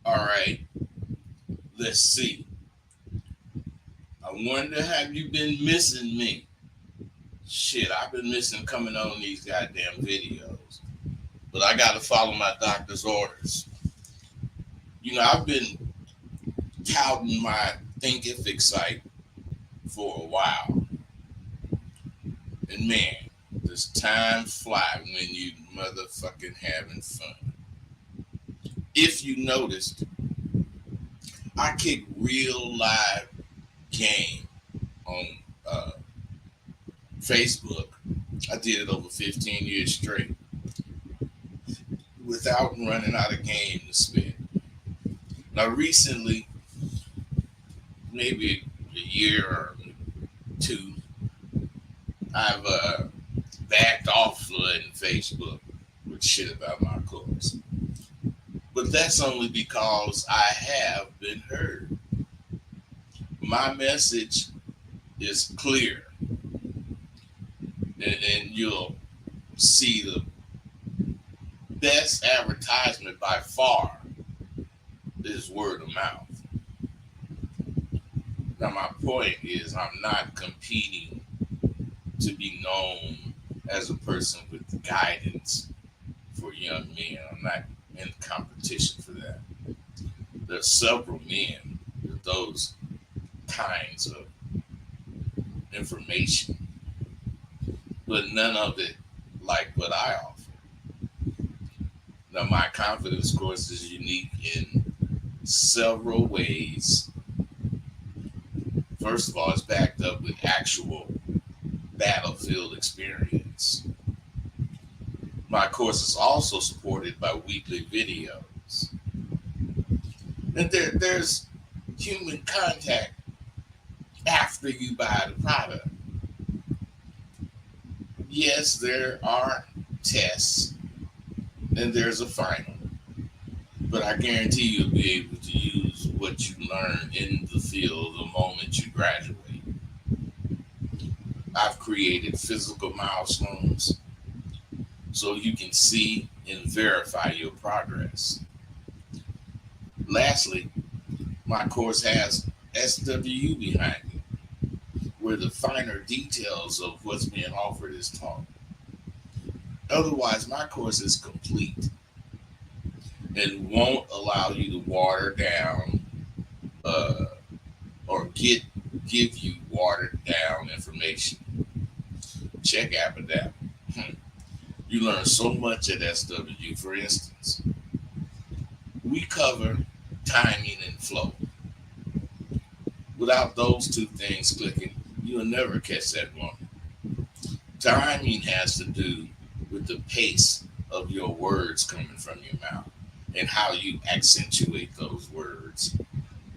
All right, let's see. I wonder, have you been missing me? Shit, I've been missing coming on these goddamn videos. But I gotta follow my doctor's orders. I've been touting my Thinkific site for a while. And man, does time fly when you motherfucking having fun. If you noticed, I kick real live game on Facebook. I did it over 15 years straight without running out of game to spend. Now, recently, maybe a year or two, I've backed off flooding Facebook with shit about my course. But that's only because I have been heard. My message is clear, and you'll see the best advertisement by far is word of mouth. Now, my point is, I'm not competing to be known as a person with guidance for young men. I'm not in competition for that. There's several men with those kinds of information, but none of it like what I offer. Now, my confidence course is unique in several ways. First of all, it's backed up with actual battlefield experience. My course is also supported by weekly videos. And there's human contact after you buy the product. Yes, there are tests and there's a final, but I guarantee you'll be able to use what you learn in the field the moment you graduate. I've created physical milestones so you can see and verify your progress. Lastly, my course has SWU behind it, where the finer details of what's being offered is taught. Otherwise, my course is complete and won't allow you to water down uh, or give you watered down information. Check Apadap. You learn so much at SW. For instance, we cover timing and flow. Without those two things clicking, you'll never catch that one. Timing has to do with the pace of your words coming from your mouth and how you accentuate those words.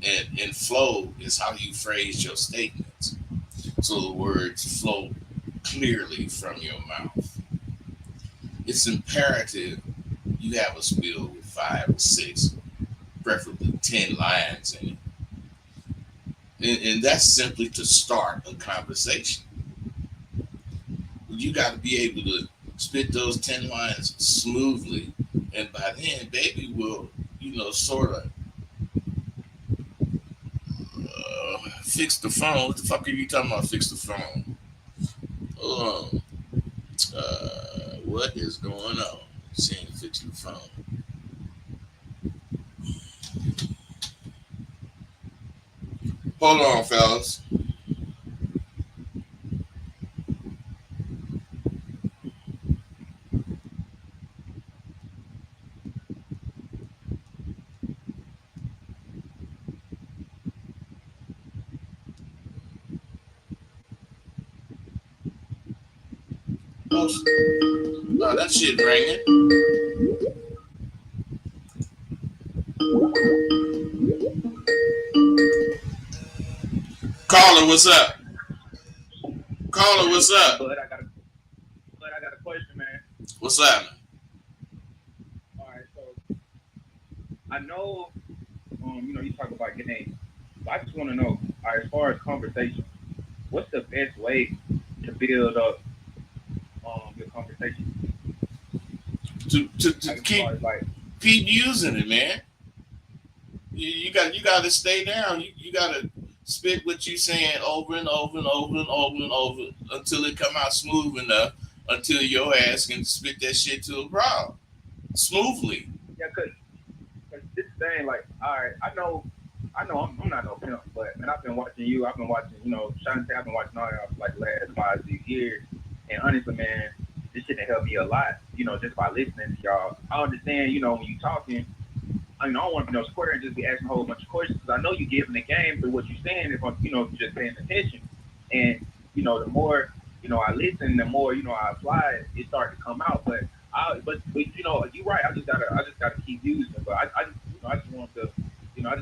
And flow is how you phrase your statements so the words flow clearly from your mouth. It's imperative you have a spiel with 5 or 6, preferably 10 lines in it. And that's simply to start a conversation. You got to be able to spit those 10 lines smoothly. And by then, baby will, sort of fix the phone. What the fuck are you talking about, fix the phone? Oh, what is going on? Saying fix the phone. Hold on, fellas. Oh, that shit ringing. Caller, what's up? Caller, what's Hey, up? Bud, I got a question, man. What's up? All right, so I know, you talk about getting. So I just want to know, all right, as far as conversation, what's the best way to build up your conversation? To Like as keep far as like, using it, man. You got to stay down. You got to spit what you saying over and over and over and over and over until it come out smooth enough. Until your ass can spit that shit to a crowd smoothly. yeah, cause this thing, like, all right, I'm not no pimp, but man, I've been watching you. I've been watching, Shantae. I've been watching all y'all for like the last 5, 6 years, and honestly, man, this shit has helped me a lot. Just by listening to y'all, I understand. When you talking. I don't want to be no square and just be asking a whole bunch of questions because I know you're giving the game through what you're saying if I'm, if you're just paying attention. And, the more, I listen, the more, I apply it, it starts to come out. But you're right. I just gotta keep using it. But I just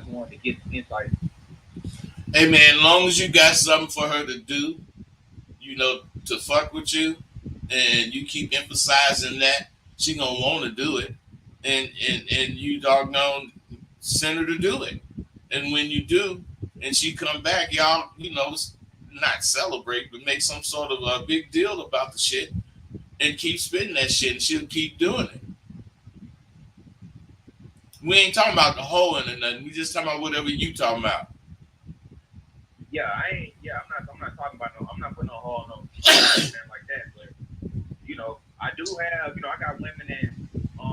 wanted to get some insight. Hey man, as long as you got something for her to do, to fuck with you, and you keep emphasizing that, she gonna want to do it, and you doggone send her to do it. And when you do, and she come back, y'all, not celebrate, but make some sort of a big deal about the shit, and keep spitting that shit, and she'll keep doing it. We ain't talking about the hoeing or nothing. We just talking about whatever you talking about. Yeah, I ain't. Yeah, I'm not talking about no. I'm not putting no hole, no nothing like that. But I do have. I got women and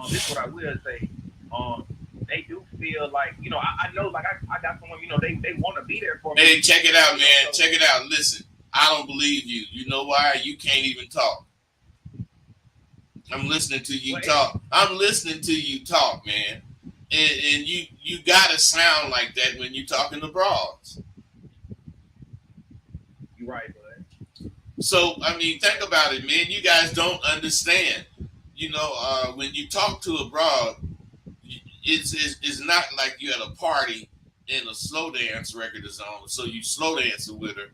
this is what I will say. Um, they do feel like I know like I got some women. They want to be there for me. Hey, check it out, man. So Check it out. Listen, I don't believe you. You know why? You can't even talk. I'm listening to you well, talk. I'm listening to you talk, man. And you gotta sound like that when you talking to broads. you're right, bud. So I mean, think about it, man. You guys don't understand. When you talk to a broad, it's not like you at a party and a slow dance record is on, so you slow dancing with her.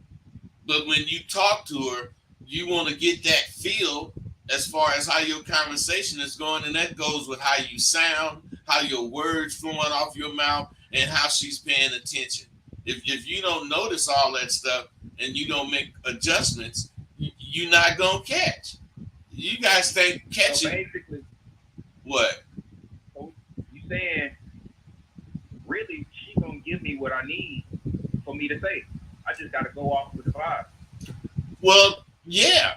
But when you talk to her, you want to get that feel as far as how your conversation is going, and that goes with how you sound, how your words flowing off your mouth, and how she's paying attention. If you don't notice all that stuff and you don't make adjustments, you're not gonna catch. You guys think So catching basically, what? so you saying really she gonna give me what I need for me to say. I just got to go off with the vibe. Well, yeah,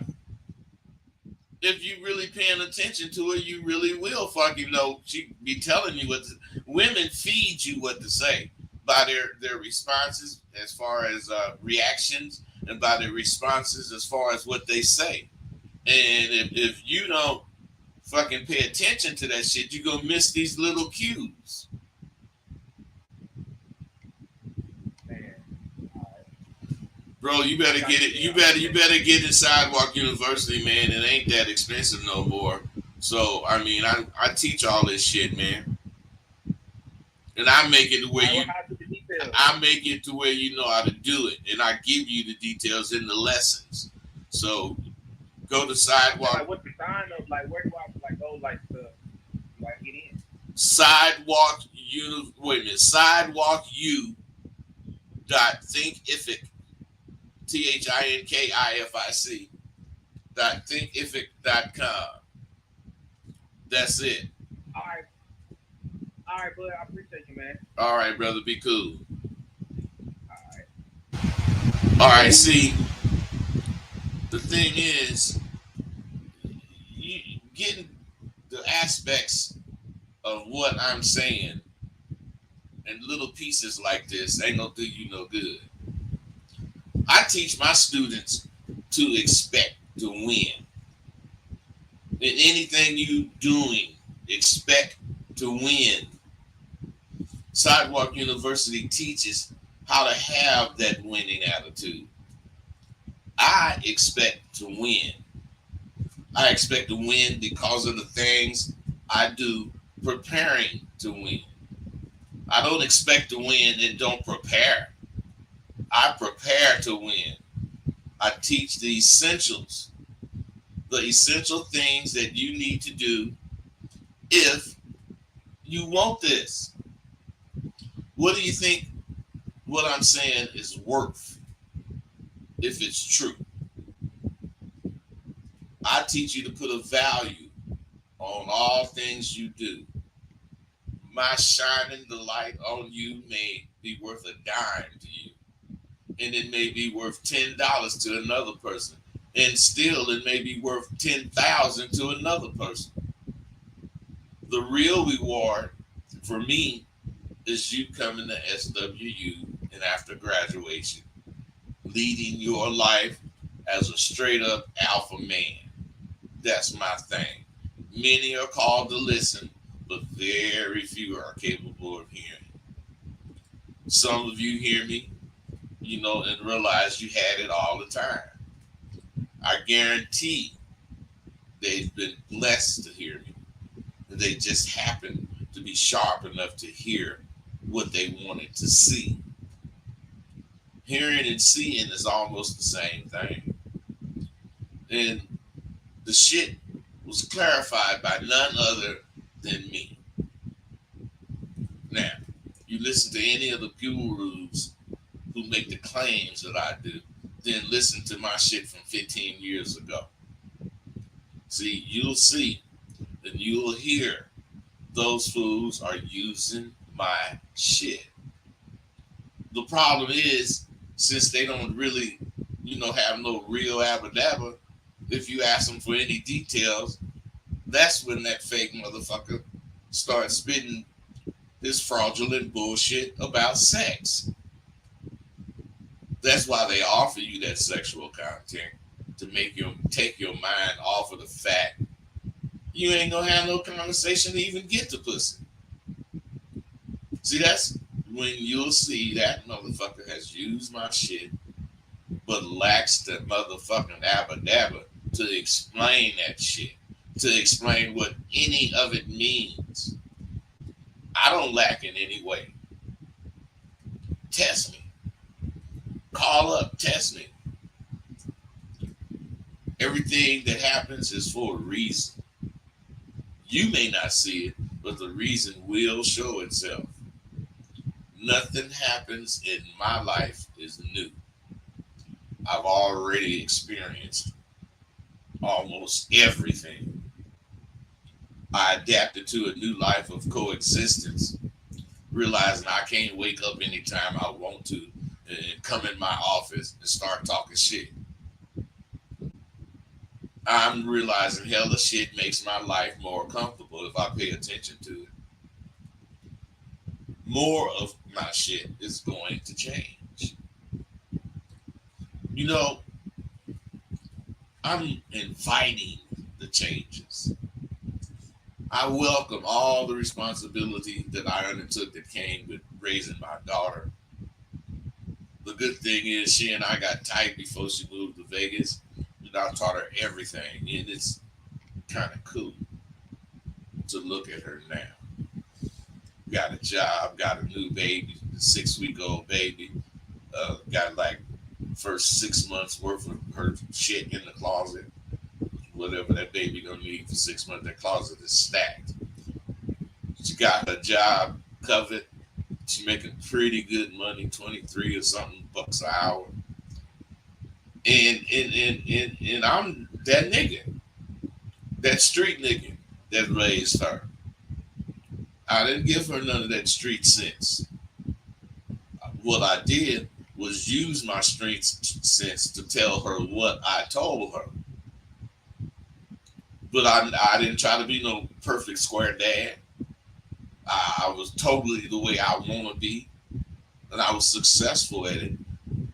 if you really paying attention to her, you really will fucking know. She be telling you what to, women feed you what to say by their responses as far as reactions, and by their responses as far as what they say. And if you don't fucking pay attention to that shit, you're gonna miss these little cues. Man, Bro, you better I got get you it. there. You better get in Sidewalk University, man. It ain't that expensive no more. So I mean, I teach all this shit, man, and I make it to where I you will have to the details. I make it to where you know how to do it, and I give you the details in the lessons. So go to Okay, like Sidewalk what's the sign of like where do I like go like to like get in? Sidewalk Uni. Wait a minute, Sidewalk U dot thinkific thinkific dot thinkific.com. That's it. All right, all right, bud. I appreciate you, man. All right, brother, be cool. All right. All right, see, the thing is, you getting the aspects of what I'm saying in little pieces like this ain't gonna do you no good. I teach my students to expect to win. In anything you doing, expect to win. Sidewalk University teaches how to have that winning attitude. I expect to win. I expect to win because of the things I do preparing to win. I don't expect to win and don't prepare. I prepare to win. I teach the essential things that you need to do if you want this. What do you think what I'm saying is worth if it's true? I teach you to put a value on all things you do. My shining the light on you may be worth a dime to you, and it may be worth $10 to another person, and still it may be worth 10,000 to another person. The real reward for me is you coming to SWU and after graduation, leading your life as a straight up alpha man. That's my thing. Many are called to listen, but very few are capable of hearing. Some of you hear me, and realize you had it all the time. I guarantee they've been blessed to hear me. They just happen to be sharp enough to hear what they wanted to see. Hearing and seeing is almost the same thing. And the shit was clarified by none other than me. Now, you listen to any of the gurus who make the claims that I do, then listen to my shit from 15 years ago. See, you'll see and you'll hear those fools are using my shit. The problem is, since they don't really, have no real abadabba, if you ask them for any details, that's when that fake motherfucker starts spitting this fraudulent bullshit about sex. That's why they offer you that sexual content to make you take your mind off of the fact you ain't gonna have no conversation to even get to pussy. See, that's when you'll see that motherfucker has used my shit, but lacks the motherfucking abadabba to explain that shit, to explain what any of it means. I don't lack in any way. Test me. Call up, test me. Everything that happens is for a reason. You may not see it, but the reason will show itself. Nothing happens in my life is new. I've already experienced almost everything. I adapted to a new life of coexistence, realizing I can't wake up anytime I want to and come in my office and start talking shit. I'm realizing hella shit makes my life more comfortable if I pay attention to it. More of my shit is going to change. You know, I'm inviting the changes. I welcome all the responsibility that I undertook that came with raising my daughter. The good thing is she and I got tight before she moved to Vegas. And I taught her everything. And it's kind of cool to look at her now. Got a job, got a new baby, a 6-week-old baby. Got like first 6 months worth of her shit in the closet. Whatever that baby gonna need for 6 months, that closet is stacked. She got her job covered. She making pretty good money, 23 or something bucks an hour. And I'm that nigga, that street nigga that raised her. I didn't give her none of that street sense. What I did was use my street sense to tell her what I told her. But I didn't try to be no perfect square dad. I was totally the way I want to be, and I was successful at it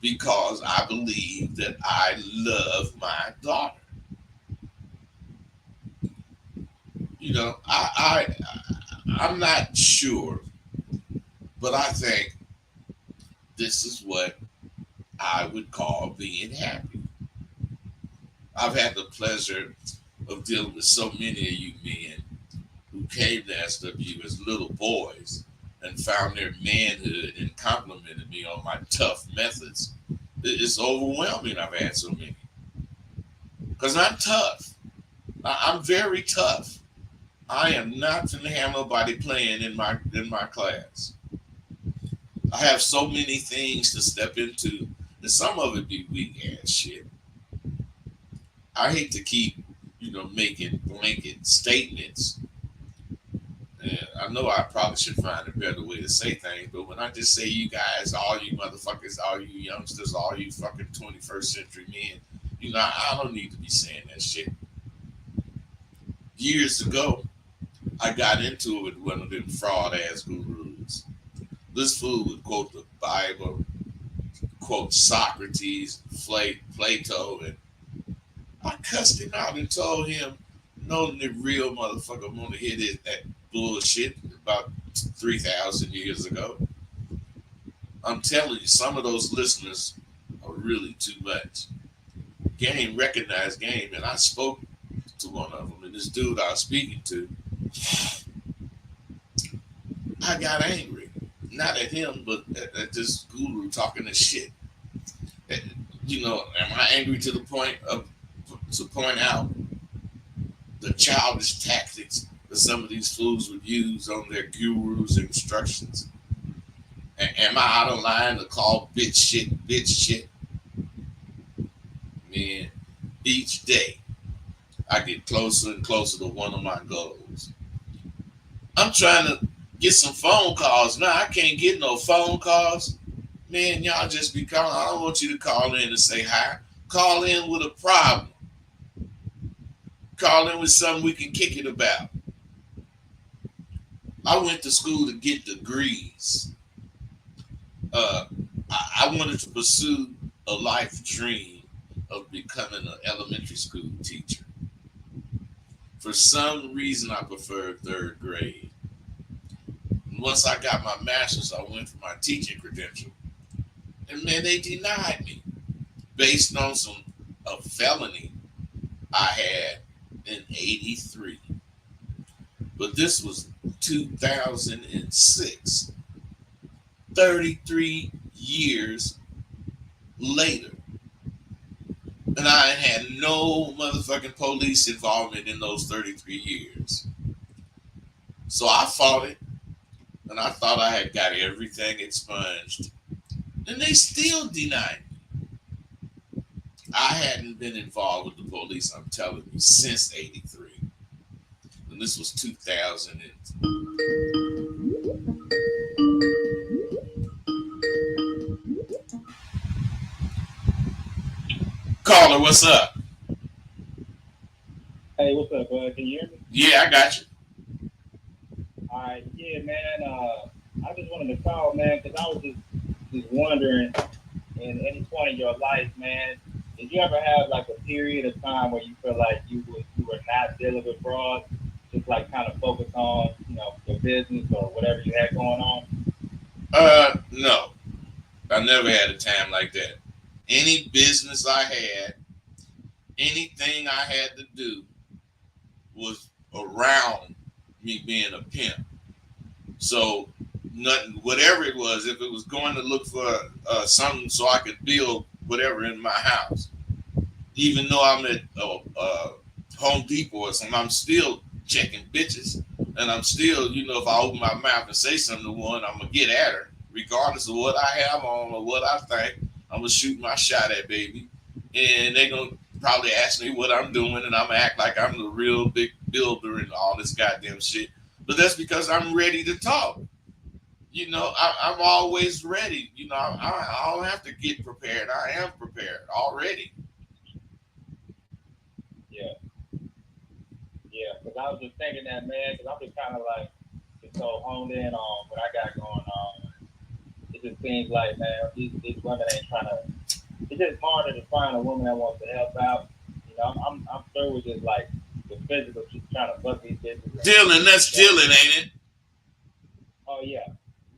because I believe that I love my daughter. You know, I'm not sure, but I think this is what I would call being happy. I've had the pleasure of dealing with so many of you men who came to SW as little boys and found their manhood and complimented me on my tough methods. It's overwhelming. I've had so many because I'm tough. I'm very tough. I am not going to have nobody playing in my class. I have so many things to step into, and some of it be weak ass shit. I hate to keep, making blanket statements. And I know I probably should find a better way to say things, but when I just say you guys, all you motherfuckers, all you youngsters, all you fucking 21st century men, I don't need to be saying that shit. Years ago, I got into it with one of them fraud ass gurus. This fool would quote the Bible, quote Socrates, Plato, and I cussed him out and told him, no, the real motherfucker want to hear that bullshit about 3,000 years ago. I'm telling you, some of those listeners are really too much. Game recognized game, and I spoke to one of them, and this dude I was speaking to, I got angry. Not at him, but at this guru talking this shit. Am I angry to the point of to point out the childish tactics that some of these fools would use on their gurus' instructions? Am I out of line to call bitch shit? Man, each day I get closer and closer to one of my goals. I'm trying to get some phone calls. Now I can't get no phone calls. Man, y'all just be calling. I don't want you to call in and say hi. Call in with a problem. Call in with something we can kick it about. I went to school to get degrees. I wanted to pursue a life dream of becoming an elementary school teacher. For some reason, I preferred third grade. And once I got my master's, I went for my teaching credential. And man, they denied me based on a felony I had in '83. But this was 2006, 33 years later. And I had no motherfucking police involvement in those 33 years. So I fought it, and I thought I had got everything expunged. And they still denied me. I hadn't been involved with the police, I'm telling you, since '83. And this was 2000. Caller, what's up? Hey, what's up, bud? Can you hear me? Yeah, I got you. All right, yeah, man. I just wanted to call, man, because I was just wondering, in any point in your life, man, did you ever have like a period of time where you feel like you were not dealing with fraud, just like kind of focus on your business or whatever you had going on? No, I never had a time like that. Any business I had, anything I had to do was around me being a pimp. So nothing, whatever it was, if it was going to look for something so I could build whatever in my house, even though I'm at Home Depot or something, I'm still checking bitches And I'm still, if I open my mouth and say something to one, I'm gonna get at her, regardless of what I have on or what I think. I'm gonna shoot my shot at baby, and they gonna probably ask me what I'm doing, and I'm gonna act like I'm the real big builder and all this goddamn shit. But that's because I'm ready to talk. I'm always ready. I don't have to get prepared. I am prepared already. Yeah, yeah. Because I was just thinking that, man. Because I'm just kind of like just so honed in on what I got going on. It just seems like, man, these women ain't trying to. It's just harder to find a woman that wants to help out. I'm through with just like the physical, just trying to fuck these bitches. Dylan, that's And, Dylan, ain't it? oh yeah,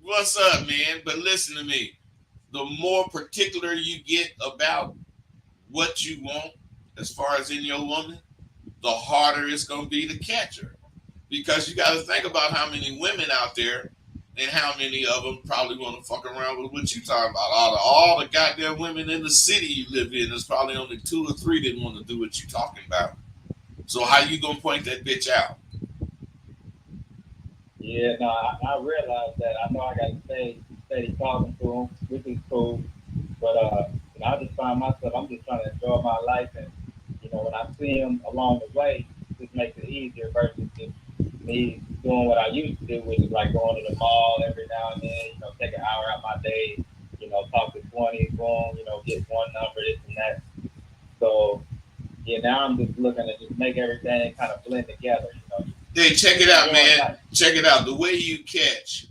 What's up, man? But listen to me. The more particular you get about what you want, as far as in your woman, the harder it's gonna be to catch her. Because you got to think about how many women out there, and how many of them probably want to fuck around with what you talking about. All the goddamn women in the city you live in, there's probably only 2 or 3 that want to do what you talking about. So how you gonna point that bitch out? yeah. No, I realize that. I know I got to stay steady talking to him, which is cool. But I just find myself. I'm just trying to enjoy my life, and when I see him along the way, it just makes it easier versus just me doing what I used to do, which is like going to the mall every now and then. Take an hour out my day. Talk to 20, boom. Get one number, this and that. So yeah, now I'm just looking to just make everything kind of blend together. Hey, check it out, Enjoying man. life. Check it out. The way you catch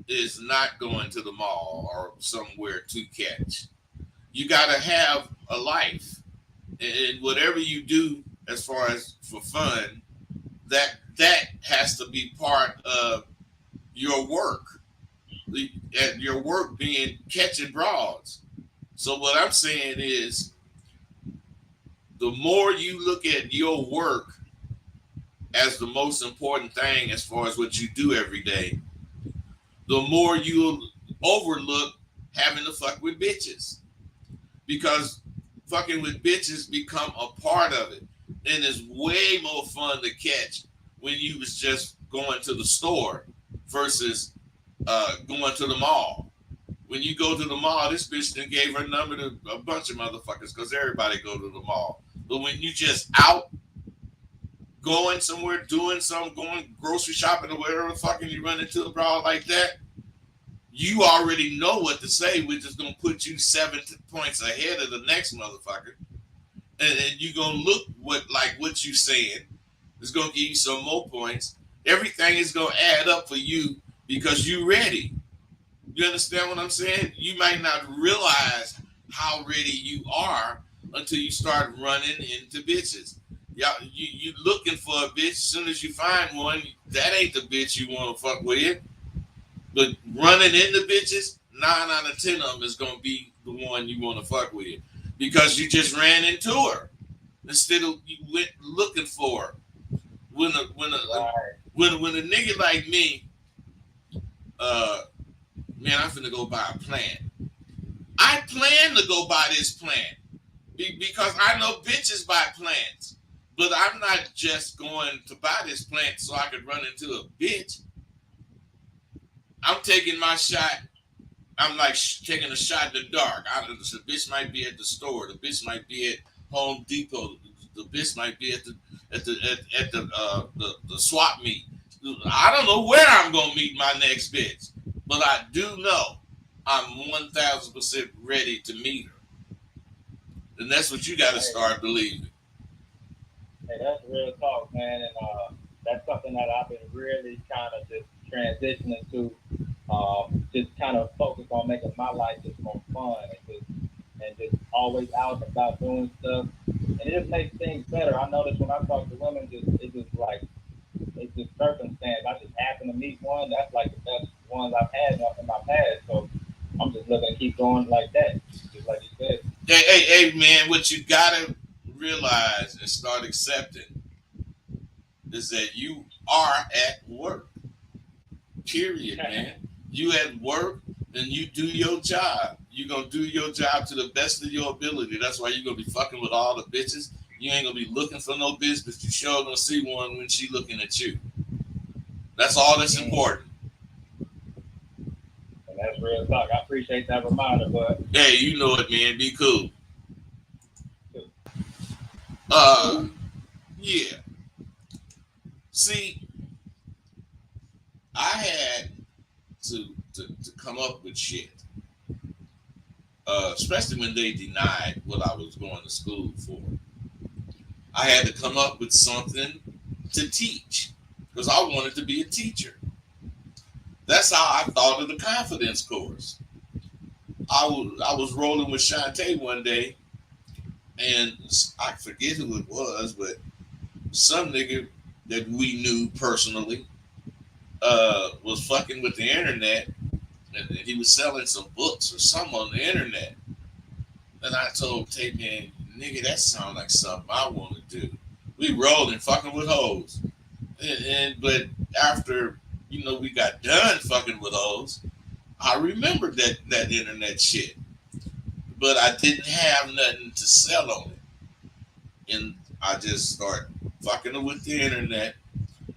is not going to the mall or somewhere to catch. You got to have a life, and whatever you do as far as for fun, that has to be part of your work. And your work being catching broads. So what I'm saying is, the more you look at your work as the most important thing as far as what you do every day, the more you'll overlook having to fuck with bitches, because fucking with bitches become a part of it, and it's way more fun to catch when you was just going to the store versus going to the mall. When you go to the mall, this bitch then gave her number to a bunch of motherfuckers because everybody go to the mall. But when you just out going somewhere, doing something, going grocery shopping or whatever the fuck, and you run into a broad like that, you already know what to say, which is gonna put you 7 points ahead of the next motherfucker, and you gonna look what you saying. It's gonna give you some more points. Everything is gonna add up for you because you ready. You understand what I'm saying? You might not realize how ready you are until you start running into bitches. Yeah, you looking for a bitch. As soon as you find one, that ain't the bitch you want to fuck with. But running into bitches, 9 out of 10 of them is gonna be the one you want to fuck with because you just ran into her instead of you went looking for her. When a when a Right. when a nigga like me, uh, man, I'm finna go buy a plant. I plan to go buy this plant because I know bitches buy plants. But I'm not just going to buy this plant so I could run into a bitch. I'm taking my shot. I'm like taking a shot in the dark. The bitch might be at the store. The bitch might be at Home Depot. The bitch might be at the swap meet. I don't know where I'm gonna meet my next bitch, but I do know I'm 1,000% ready to meet her, and that's what you got to Hey, start believing. hey, that's real talk, man, and that's something that I've been really kind of just transitioning to. Just kind of focus on making my life just more fun and just always out and about doing stuff, and it just makes things better. I notice when I talk to women, it's just like it's just circumstance. I just happen to meet one that's like the best ones I've had in my past. So I'm just looking to keep going like that, just like you said. Hey, man, what you gotta realize and start accepting is that you are at work. Period, man. You at work and you do your job. You're gonna do your job to the best of your ability. That's why you're gonna be fucking with all the bitches. You ain't gonna be looking for no bitch, but you sure gonna see one when she looking at you. That's all that's Mm. important. And that's real talk. I appreciate that reminder, but Hey, you know it, man. Be cool. too. Uh, yeah. See, I had to come up with shit, especially when they denied what I was going to school for. I had to come up with something to teach because I wanted to be a teacher. That's how I thought of the confidence course. I was rolling with Shantae one day, and I forget who it was, but some nigga that we knew personally was fucking with the internet, and he was selling some books or something on the internet. And I told Tay, man, nigga, that sounds like something I want to do. We rolling fucking with hoes, but after we got done fucking with hoes, I remembered that internet shit, but I didn't have nothing to sell on it, and I just started fucking with the internet,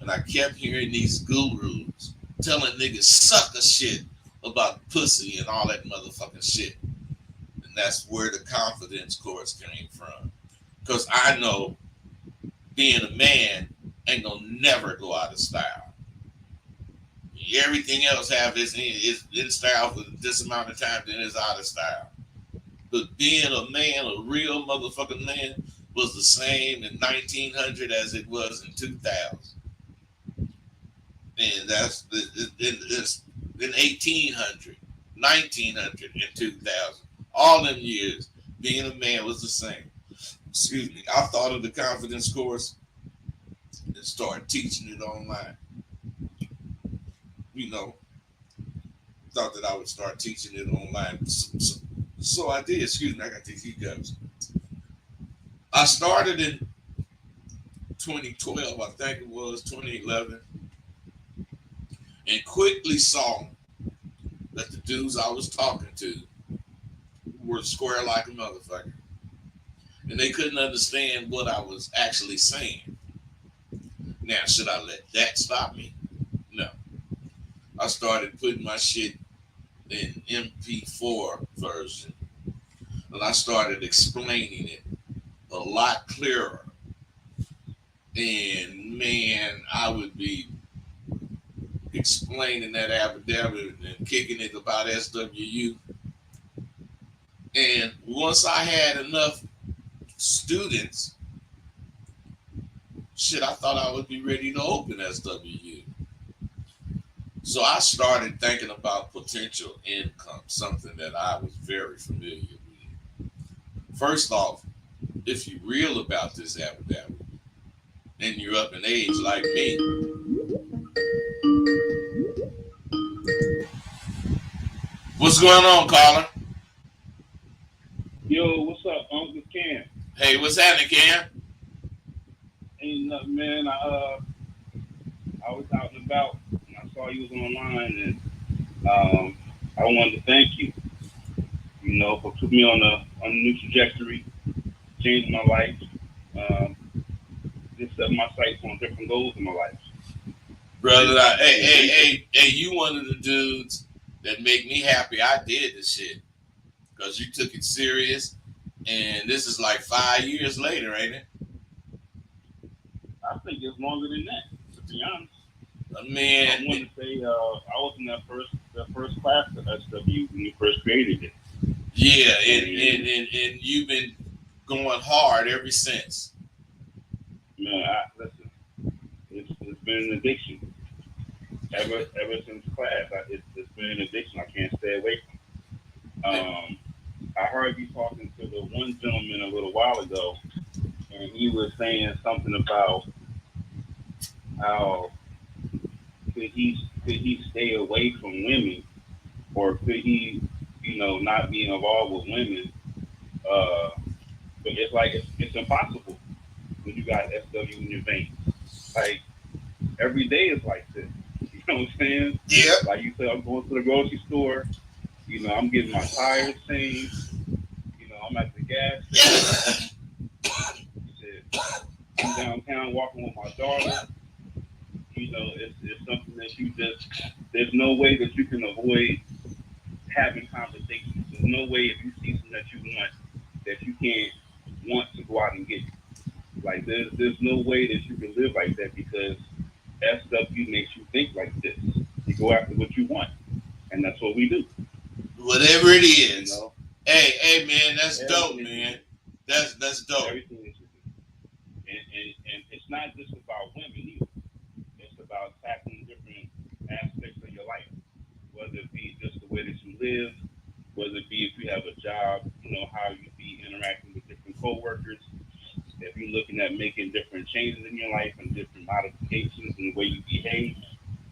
and I kept hearing these gurus telling niggas sucker shit about pussy and all that motherfucking shit, and that's where the confidence course came from. Cause I know being a man ain't gonna never go out of style. Everything else have is in style for this amount of time, then it's out of style. But being a man, a real motherfucking man, was the same in 1900 as it was in 2000, and that's in 1800, 1900, and 2000. All them years, being a man was the same. Excuse me. I thought of the confidence course and started teaching it online. You know, thought that I would start teaching it online. So I did. Excuse me. I got these hiccups. I started in 2012, I think it was 2011, and quickly saw that the dudes I was talking to were square like a motherfucker, and they couldn't understand what I was actually saying. Now, should I let that stop me? No. I started putting my shit in MP4 version, and I started explaining it a lot clearer. And man, I would be explaining that affidavit and kicking it about SWU. And once I had enough students, shit, I thought I would be ready to open SWU. So I started thinking about potential income, something that I was very familiar with. First off, if you're real about this affidavit and you're up in age like me, what's going on, caller? Yo, what's up, Uncle Cam? Hey, what's happening, Cam? Ain't nothing, man. I was out and about, and I saw you was online, and I wanted to thank you, for putting me on a new trajectory, changing my life, um, just setting my sights on different goals in my life. Brother, And hey, you one of the dudes that make me happy. I did this shit because you took it serious, and this is like 5 years later, ain't it? I think it's longer than that, to be honest. I Man, want to say I was in that first class at SW when you first created it. yeah, And and you've been going hard ever since. man, listen, it's been an addiction ever since class. It's been an addiction. I can't stay away from. I heard you talking to the one gentleman a little while ago, and he was saying something about how could he stay away from women, or could he, not be involved with women. Uh, but it's like it's impossible when you got SW in your veins. Like every day is like this. You know what I'm saying? Yeah. Like you said, I'm going to the grocery store. I'm getting my tires changed. I'm at the gas station. You said I'm downtown walking with my daughter. it's something that you just there's no way that you can avoid having conversations. There's no way if you see something that you want that you can't want to go out and get. Like there's no way that you can live like that because SW makes you think like this. You go after what you want, and that's what we do. Whatever it You is. know, Hey, man, that's dope, everything that you man. do, That's dope. everything that you do, and it's not just about women either. It's about tackling different aspects of your life, whether it be just the way that you live, whether it be if you have a job, how you be interacting with different coworkers. If you're looking at making different changes in your life and different modifications in the way you behave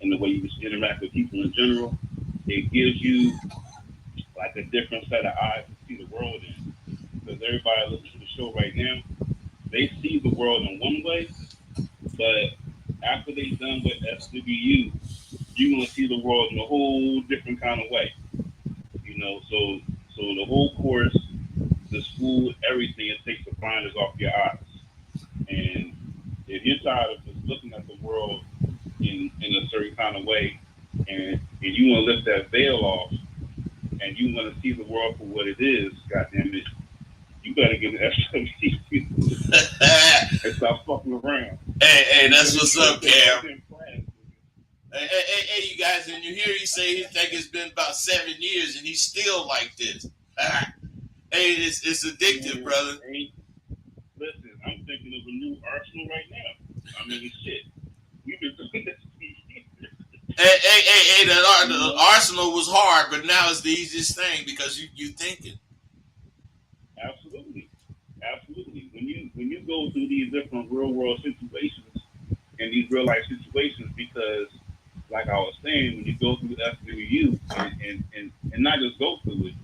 and the way you just interact with people in general, it gives you like a different set of eyes to see the world in. Because everybody listening to the show right now, they see the world in one way, but after they done with SWU, you're gonna see the world in a whole different kind of way. So the whole course, the school, everything, it takes the blinders off your eyes. And if you're tired of just looking at the world in a certain kind of way, and you want to lift that veil off, and you want to see the world for what it is, goddamn it, you better get an SWC hey, and stop fucking around. that's what's You up, better take Cam. goddamn class. Hey, you guys, and you hear he say he think it's been about 7 years and he's still like this. Hey, it's addictive, Man, brother. ain't listen. I'm thinking of a new Arsenal right now. I mean, shit. We've been doing this for years. Hey, You the know, Arsenal was hard, but now it's the easiest thing because you thinking. absolutely, absolutely. When you go through these different real world situations and these real life situations, because like I was saying, when you go through SWU and not just go through it,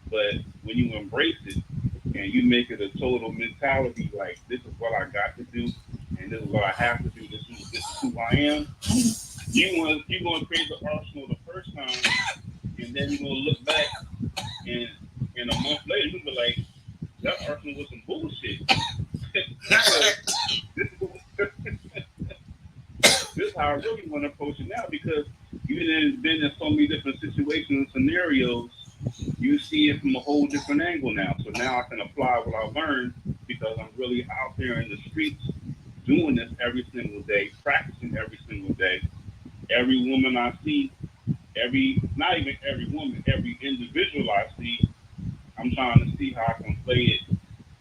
but when you embrace it and you make it a total mentality, like this is what I got to do, and this is what I have to do. This is who I am. You gonna create the arsenal the first time, and then you're gonna look back and a month later you'll be like, that arsenal was some bullshit. because this this is how I really want to approach it now because you have been in so many different situations and scenarios. You see it from a whole different angle now. So now I can apply what I learned because I'm really out there in the streets doing this every single day, practicing every single day. Every woman I see, not even every woman, every individual I see, I'm trying to see how I can play it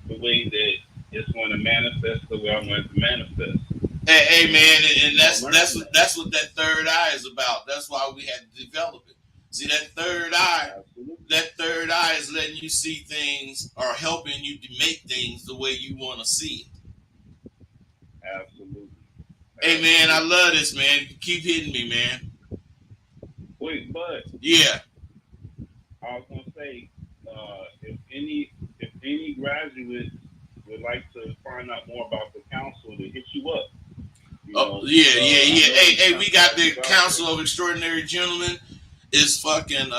the way that it's going to manifest the way I want it to manifest. Hey, And man, and I learned from that. that's what that third eye is about. That's why we had to develop it. See Absolutely. that third eye is letting you see things or helping you to make things the way you want to see it. Absolutely. Hey, man, I Absolutely. love this, man. Keep hitting me, man. Wait, but Yeah. I was gonna say, if any graduates would like to find out more about the council, to hit you up. Oh, I yeah. know Hey, there's we got the classes out there. Council of Extraordinary Gentlemen is fucking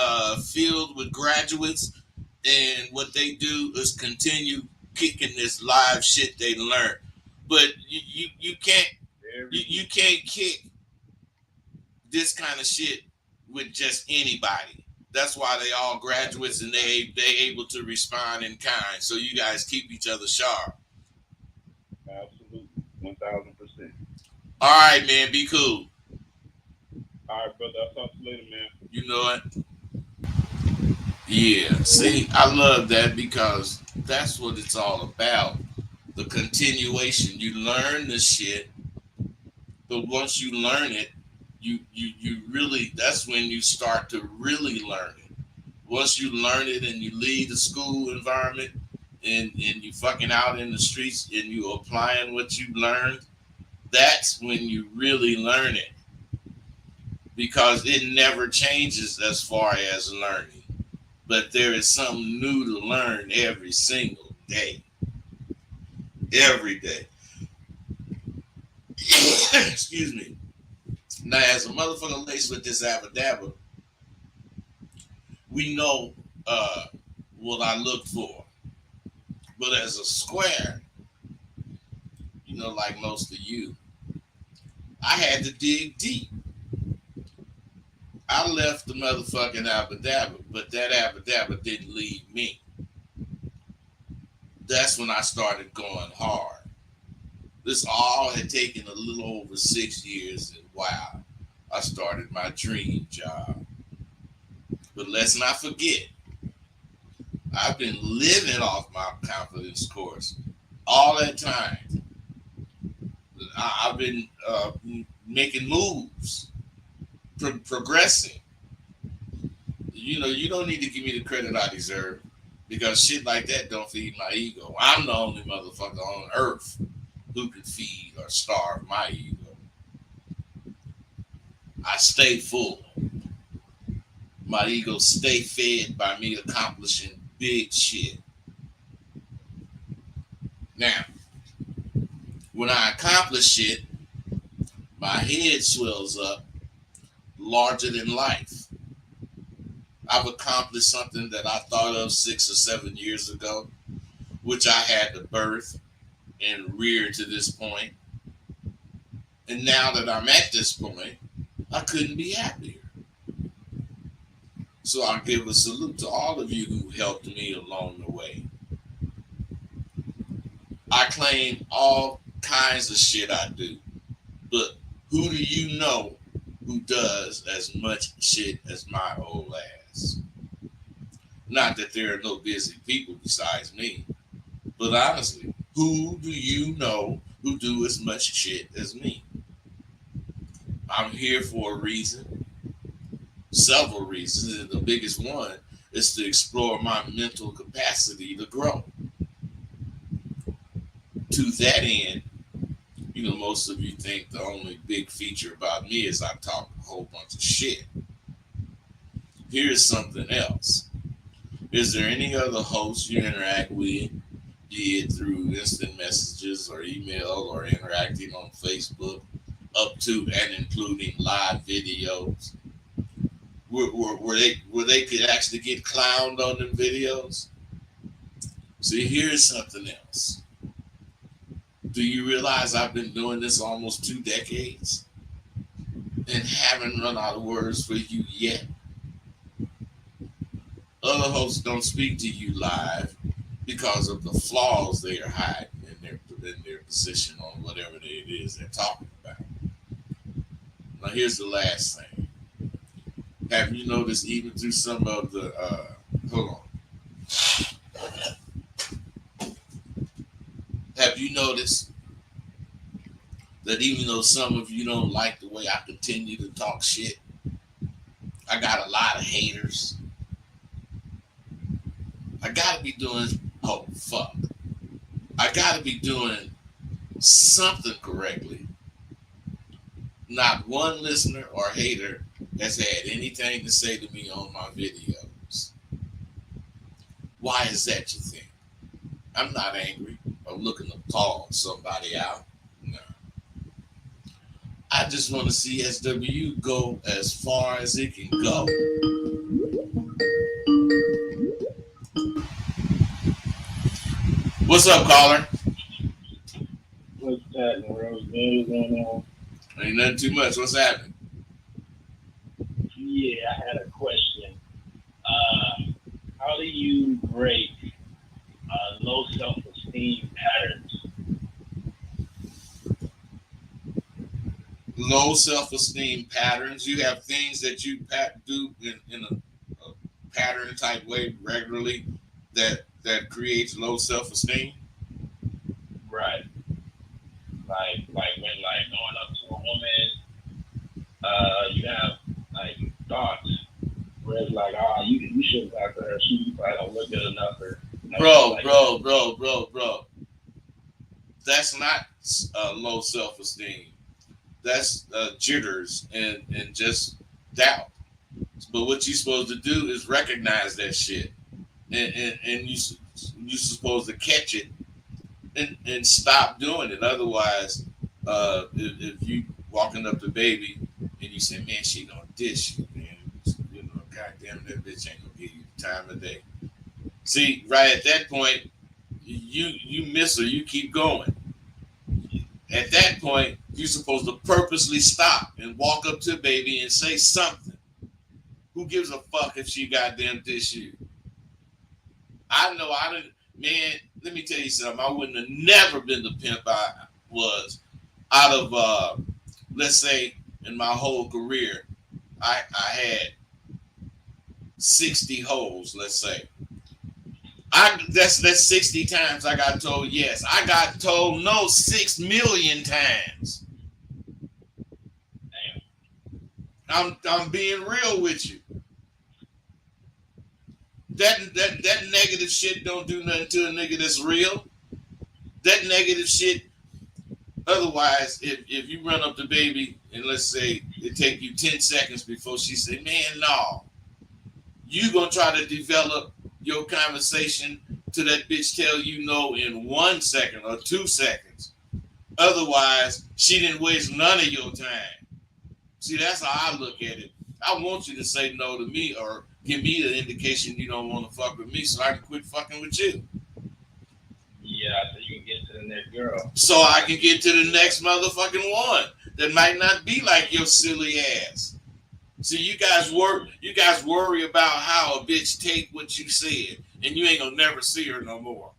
filled with graduates, and what they do is continue kicking this live shit they learn. But you can't Very you good. can't kick this kind of shit with just anybody. That's why they all graduates Absolutely and not. they able to respond in kind. So you guys keep each other sharp. Absolutely. 1000%. All right, man. Be cool. All right, brother. I'll talk to you later, man. You know it. Yeah. See, I love that because that's what it's all about. The continuation. You learn the shit, but once you learn it, you really that's when you start to really learn it. Once you learn it and you leave the school environment and you fucking out in the streets and you applying what you learned, that's when you really learn it because it never changes as far as learning. But there is something new to learn every single day. Every day. Excuse me. Now, as a motherfucker laced with this abadabba, we know what I look for. But as a square, like most of you, I had to dig deep. I left the motherfucking Abadabba, but that Abadabba didn't leave me. That's when I started going hard. This all had taken a little over 6 years, and wow, I started my dream job. But let's not forget, I've been living off my confidence course all that time. I've been making moves, progressing. You don't need to give me the credit I deserve because shit like that don't feed my ego. I'm the only motherfucker on earth who can feed or starve my ego. I stay full. My ego stay fed by me accomplishing big shit. Now, when I accomplish shit, my head swells up larger than life. I've accomplished something that I thought of 6 or 7 years ago, which I had to birth and rear to this point. And now that I'm at this point, I couldn't be happier. So I give a salute to all of you who helped me along the way. I claim all kinds of shit I do, but who do you know who does as much shit as my old ass? Not that there are no busy people besides me, but honestly, who do you know who do as much shit as me? I'm here for a reason, several reasons, and the biggest one is to explore my mental capacity to grow. To that end, most of you think the only big feature about me is I talk a whole bunch of shit. Here's something else. Is there any other host you interact with, be it through instant messages or email or interacting on Facebook, up to and including live videos, where they could actually get clowned on them videos? See, here's something else. Do you realize I've been doing this almost 2 decades and haven't run out of words for you yet? Other hosts don't speak to you live because of the flaws they are hiding in their position on whatever it is they're talking about. Now, here's the last thing. Have you noticed even through some of the hold on? Have you noticed that even though some of you don't like the way I continue to talk shit, I got a lot of haters? I gotta be doing, oh fuck, I gotta be doing something correctly. Not one listener or hater has had anything to say to me on my videos. Why is that, you think? I'm not angry or looking to call somebody out. No. I just want to see SWU go as far as it can go. What's up, caller? What's that, Rose? Ain't nothing too much. What's happening? Yeah, I had a question. How do you break low self-esteem patterns? Low self-esteem patterns. You have things that you do in a pattern type way regularly that creates low self-esteem. Right. Like when going up to a woman, you have like thoughts where it's like, you shouldn't talk to her. She probably don't look good enough. Or Bro. That's not low self-esteem. That's jitters and just doubt. But what you're supposed to do is recognize that shit, and you're supposed to catch it and stop doing it. Otherwise, if you walking up to baby and you say, "Man, she gonna dish you, man," goddamn, that bitch ain't gonna give you the time of day. See, right at that point, you miss her. You keep going. At that point, You're supposed to purposely stop and walk up to a baby and say something. Who gives a fuck if she goddamn dish you? I know I didn't. Man, let me tell you something. I wouldn't have never been the pimp I was. Out of let's say in my whole career, I had 60 holes. Let's say that's 60 times I got told yes. I got told no 6 million times. I'm being real with you. That negative shit don't do nothing to a nigga that's real. That negative shit. Otherwise, if you run up the baby and let's say it take you 10 seconds before she say, man, no, you gonna try to develop your conversation to that bitch tell you no in 1 second or 2 seconds. Otherwise, she didn't waste none of your time. See, that's how I look at it. I want you to say no to me or give me the indication you don't want to fuck with me so I can quit fucking with you. Yeah, so you can get to the next girl. So I can get to the next motherfucking one that might not be like your silly ass. See, you guys worry about how a bitch take what you said, and you ain't gonna never see her no more.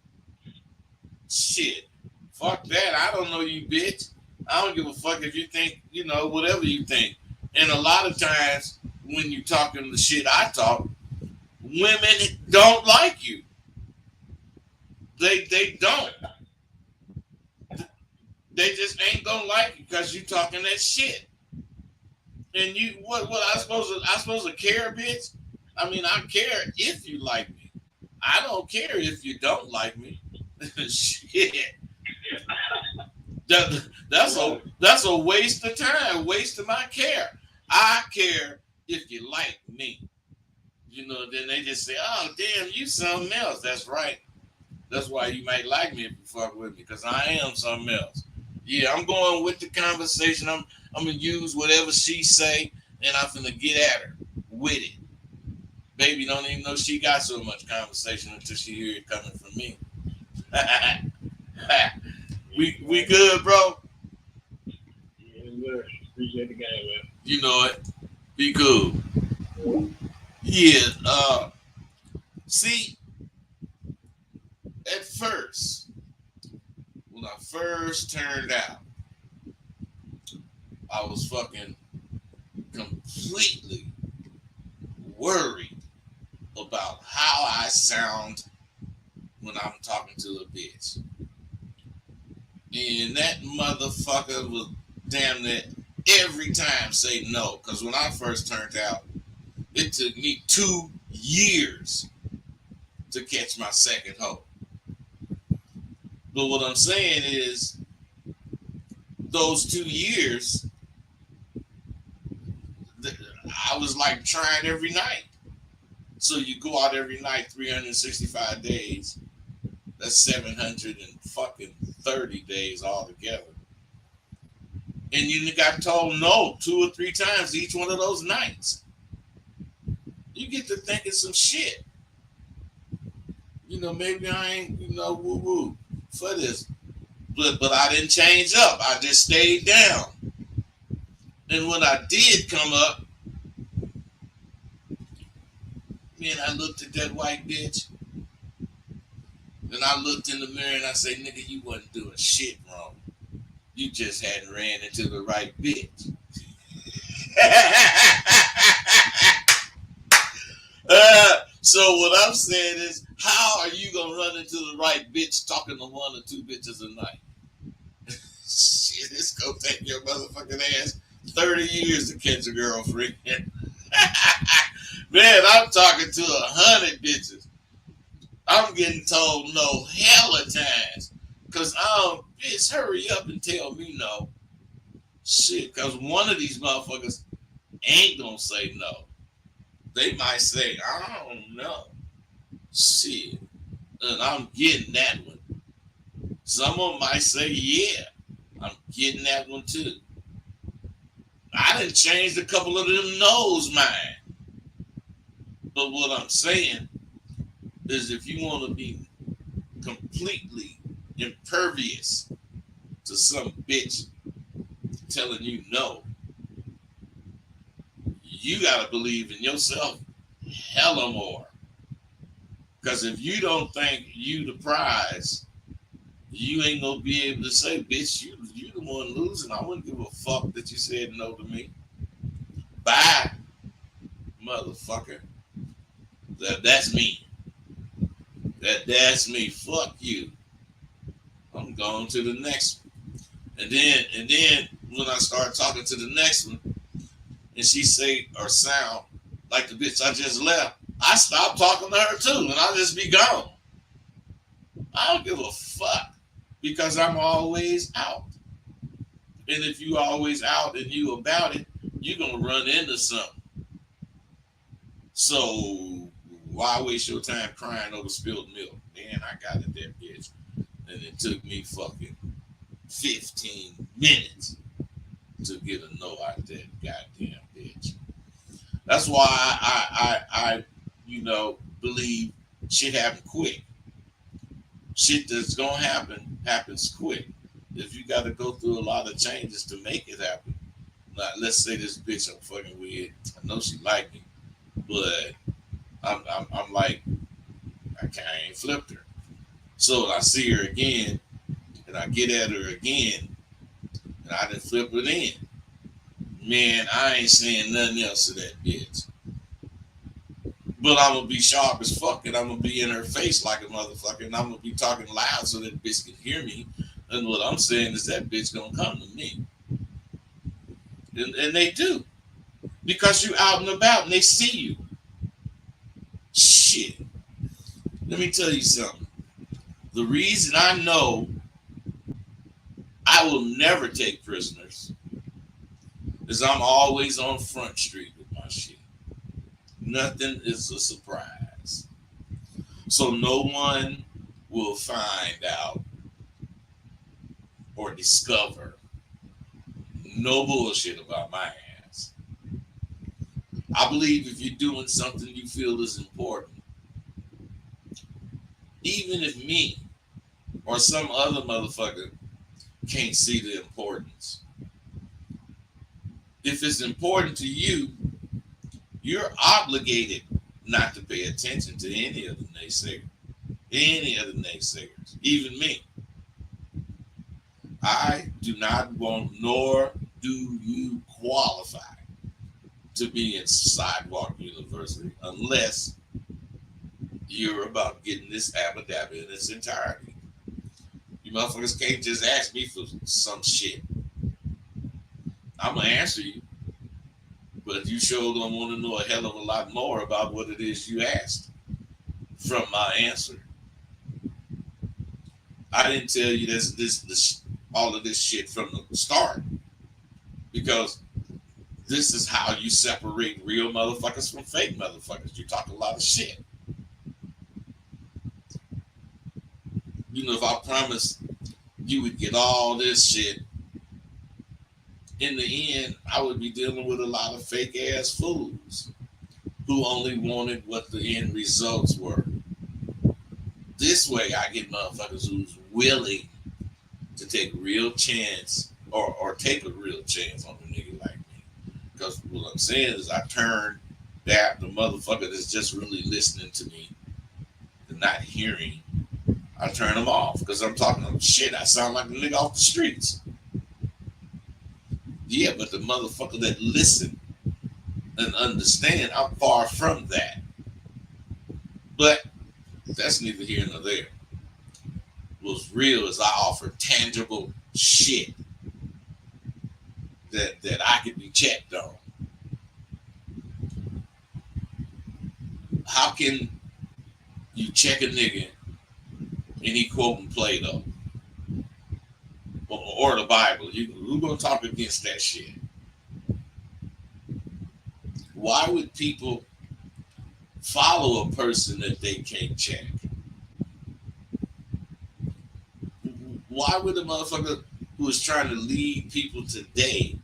Shit, fuck that. I don't know you, bitch. I don't give a fuck if you think, whatever you think. And a lot of times when you talking the shit I talk, women don't like you. They don't. They just ain't gonna like you because you talking that shit. And you what I supposed to care, bitch? I mean, I care if you like me. I don't care if you don't like me. Shit. That's a waste of time, waste of my care. I care if you like me. Then they just say, oh damn, you something else. That's right. That's why you might like me if you fuck with me, because I am something else. Yeah, I'm going with the conversation. I'm gonna use whatever she say, and I'm gonna get at her with it. Baby don't even know she got so much conversation until she hear it coming from me. we good, bro? Yeah, good. Appreciate the game, man. You know it. Be cool. Yeah. See, at first, when I first turned out, I was fucking completely worried about how I sound when I'm talking to a bitch. And that motherfucker was damn near every time say no. Because when I first turned out, it took me 2 years to catch my second hoe. But what I'm saying is, those 2 years, I was like trying every night. So you go out every night, 365 days. That's 730 days altogether. And you got told no 2 or 3 times each one of those nights. You get to thinking some shit. Maybe I ain't, woo woo for this. But I didn't change up. I just stayed down. And when I did come up, man, I looked at that white bitch. And I looked in the mirror and I say, nigga, you wasn't doing shit wrong. You just hadn't ran into the right bitch. So what I'm saying is, how are you gonna run into the right bitch talking to 1 or 2 bitches a night? Shit, it's gonna take your motherfucking ass 30 years to catch a girlfriend. Man, I'm talking to 100 bitches. I'm getting told no hella times. Cause bitch, hurry up and tell me no. Shit, cause one of these motherfuckers ain't gonna say no. They might say, I don't know. Shit. And I'm getting that one. Some of them might say, yeah, I'm getting that one too. I done changed a couple of them no's mind. But what I'm saying is, if you want to be completely impervious to some bitch telling you no, you gotta believe in yourself hella more. Because if you don't think you the prize, you ain't gonna be able to say, bitch, you the one losing. I wouldn't give a fuck that you said no to me. Bye, motherfucker. That's me. That's me. Fuck you. I'm going to the next one. And then when I start talking to the next one, and she say or sound like the bitch I just left, I stop talking to her too, and I just be gone. I don't give a fuck because I'm always out. And if you always out and you about it, you're gonna run into something. So why waste your time crying over spilled milk? Man, I got it that bitch. And it took me fucking 15 minutes to get a no out of that goddamn bitch. That's why I believe shit happen quick. Shit that's gonna happen happens quick. If you got to go through a lot of changes to make it happen, like, let's say this bitch I'm fucking with, I know she like me, but I'm like I ain't flipped her. So I see her again, and I get at her again, and I didn't flip her then. Man, I ain't saying nothing else to that bitch. But I'm gonna be sharp as fuck, and I'm gonna be in her face like a motherfucker, and I'm gonna be talking loud so that bitch can hear me. And what I'm saying is that bitch gonna come to me, and they do because you out and about and they see you. Shit. Let me tell you something. The reason I know I will never take prisoners is I'm always on Front Street with my shit. Nothing is a surprise. So no one will find out or discover no bullshit about my ass. I believe if you're doing something you feel is important, even if me or some other motherfucker can't see the importance, if it's important to you, you're obligated not to pay attention to any of the naysayers. Any of the naysayers, even me. I do not want, nor do you qualify to be in Sidewalk University unless you're about getting this abadabba in its entirety. You motherfuckers can't just ask me for some shit. I'm gonna answer you, but you sure don't want to know a hell of a lot more about what it is you asked from my answer. I didn't tell you this all of this shit from the start because this is how you separate real motherfuckers from fake motherfuckers. You talk a lot of shit. You know, if I promised you would get all this shit, in the end, I would be dealing with a lot of fake ass fools who only wanted what the end results were. This way, I get motherfuckers who's willing to take a real chance or take a real chance on a nigga like me. Because what I'm saying is I turn that the motherfucker that's just really listening to me and not hearing, I turn them off because I'm talking shit. I sound like a nigga off the streets. Yeah, but the motherfucker that listen and understand, I'm far from that. But that's neither here nor there. What's real is I offer tangible shit that I can be checked on. How can you check a nigga and he quoting Plato or the Bible? Who's gonna talk against that shit? Why would people follow a person that they can't check? Why would a motherfucker who is trying to lead people today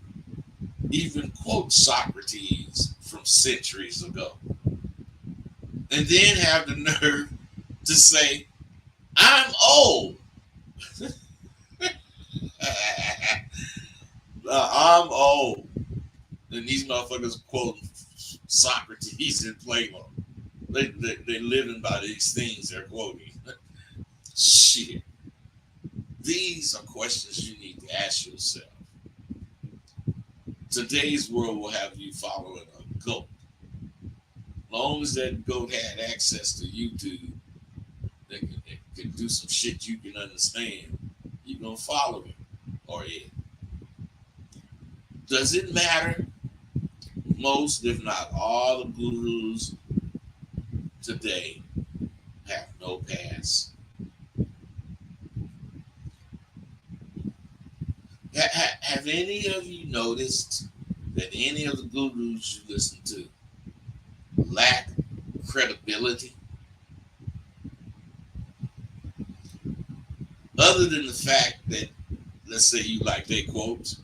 even quote Socrates from centuries ago? And then have the nerve to say, I'm old. I'm old. And these motherfuckers quoting Socrates and Plato. They living by these things they're quoting. Shit. These are questions you need to ask yourself. Today's world will have you following a goat. Long as that goat had access to YouTube, they can do some shit you can understand. You're gonna follow him or it. Does it matter? Most, if not all, the gurus today have no past. Have any of you noticed that any of the gurus you listen to lack credibility? Other than the fact that, let's say you like their quotes,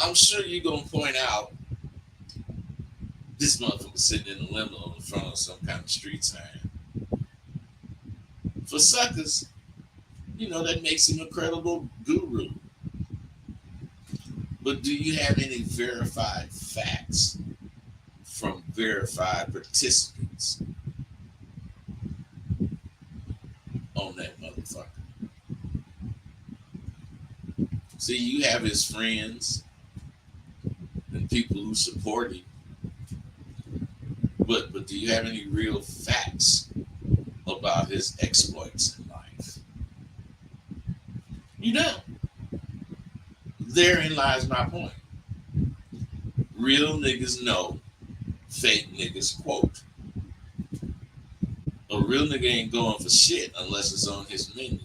I'm sure you're going to point out this motherfucker sitting in the limo in front of some kind of street sign. For suckers, that makes him a credible guru. But do you have any verified facts from verified participants on that motherfucker? See, you have his friends and people who support him, but do you have any real facts about his exploits in life? You don't. Therein lies my point. Real niggas know, fake niggas quote. A real nigga ain't going for shit unless it's on his menu.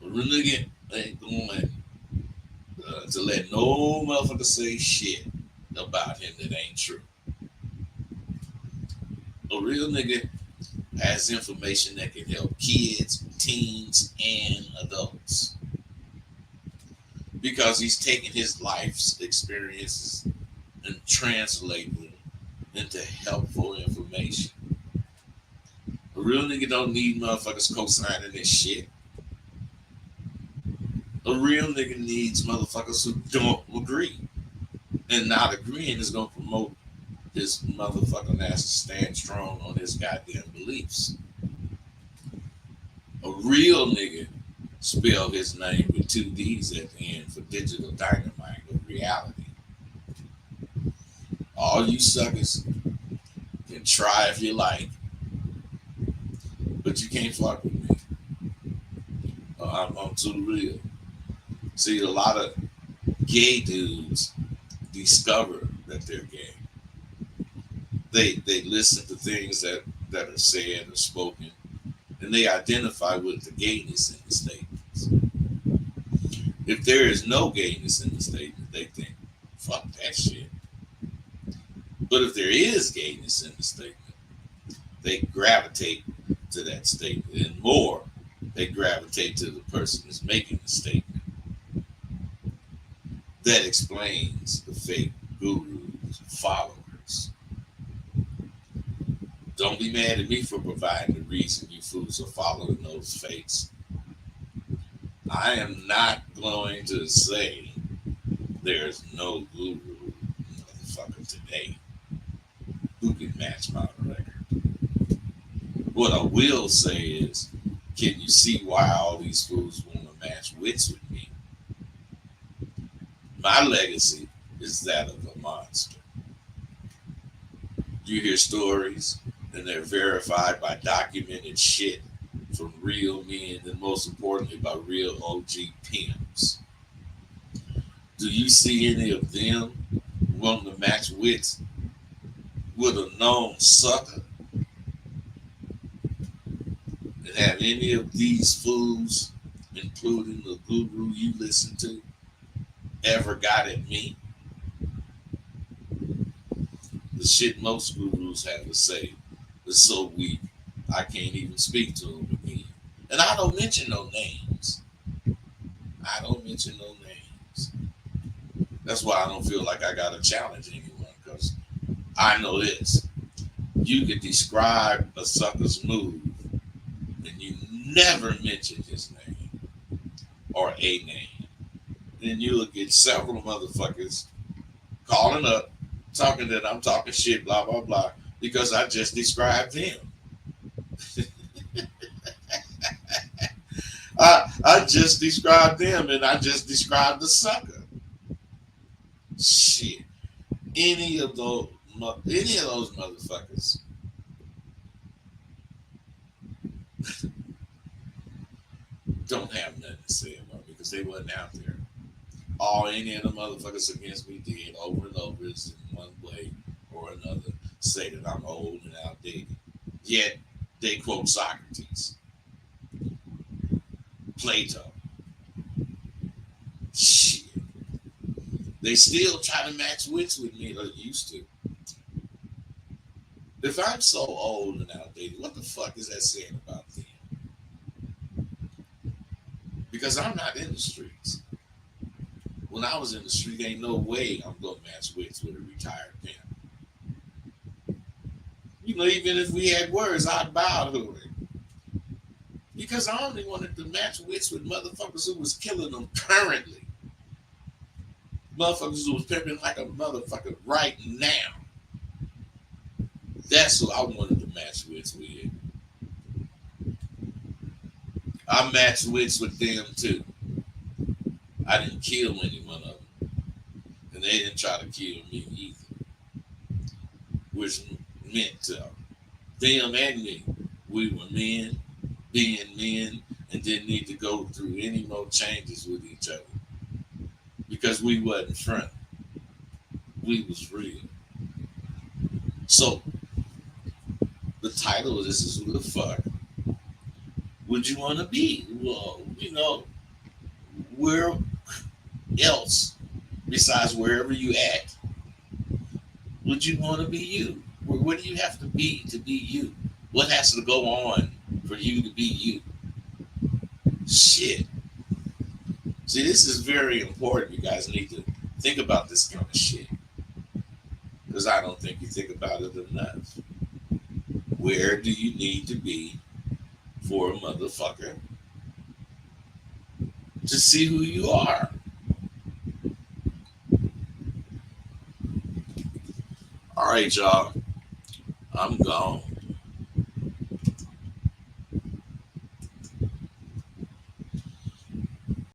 A real nigga ain't going to let no motherfucker say shit about him that ain't true. A real nigga has information that can help kids, teens, and adults. Because he's taking his life's experiences and translating them into helpful information. A real nigga don't need motherfuckers co-signing this shit. A real nigga needs motherfuckers who don't agree. And not agreeing is going to promote his motherfucking ass to stand strong on his goddamn beliefs. A real nigga spell his name with 2 D's at the end for digital dynamite of reality. All you suckers can try if you like, but you can't fuck with me. I'm too real. See, a lot of gay dudes discover that they're gay. They listen to things that are said or spoken, and they identify with the gayness in the statements. If there is no gayness in the statement, they think, fuck that shit. But if there is gayness in the statement, they gravitate to that statement. And more, they gravitate to the person who's making the statement. That explains the fake gurus' followers. Don't be mad at me for providing the reason you fools are following those fakes. I am not going to say there's no guru motherfucker today who can match my record. What I will say is, can you see why all these fools want to match wits with me? My legacy is that of a monster. You hear stories, and they're verified by documented shit from real men, and most importantly, by real OG pimps. Do you see any of them wanting to match wits with a known sucker? And have any of these fools, including the guru you listen to, ever got at me? The shit most gurus have to say is so weak, I can't even speak to them again. And I don't mention no names. I don't mention no names. That's why I don't feel like I got to challenge anyone, because I know this. You could describe a sucker's move and you never mention his name or a name. then you'll get several motherfuckers calling up, talking that I'm talking shit, blah blah blah, because I just described them. I just described them, and I just described the sucker. Shit, any of those, any of those motherfuckers don't have nothing to say about me because they wasn't out there. All any of the motherfuckers against me did over and over is in one way or another say that I'm old and outdated. Yet they quote Socrates, Plato. Shit. They still try to match wits with me like they used to. If I'm so old and outdated, what the fuck is that saying about them? Because I'm not in the streets. When I was in the street, ain't no way I'm gonna match wits with a retired pimp. You know, even if we had words, I'd bow to it. Because I only wanted to match wits with motherfuckers who was killing them currently. Motherfuckers who was pimping like a motherfucker right now. That's who I wanted to match wits with. I matched wits with them too. I didn't kill any one of them. And they didn't try to kill me either. Which meant them and me. We were men, being men, and didn't need to go through any more changes with each other. Because we wasn't friendly. We was real. So the title of this is Who the Fuck Would You Want to Be? Well, you know, where else besides wherever you at would you want to be you? Where do you have to be you? What has to go on for you to be you? Shit. See, this is very important. You guys need to think about this kind of shit. Because I don't think you think about it enough. Where do you need to be for a motherfucker to see who you are? All right, y'all. I'm gone.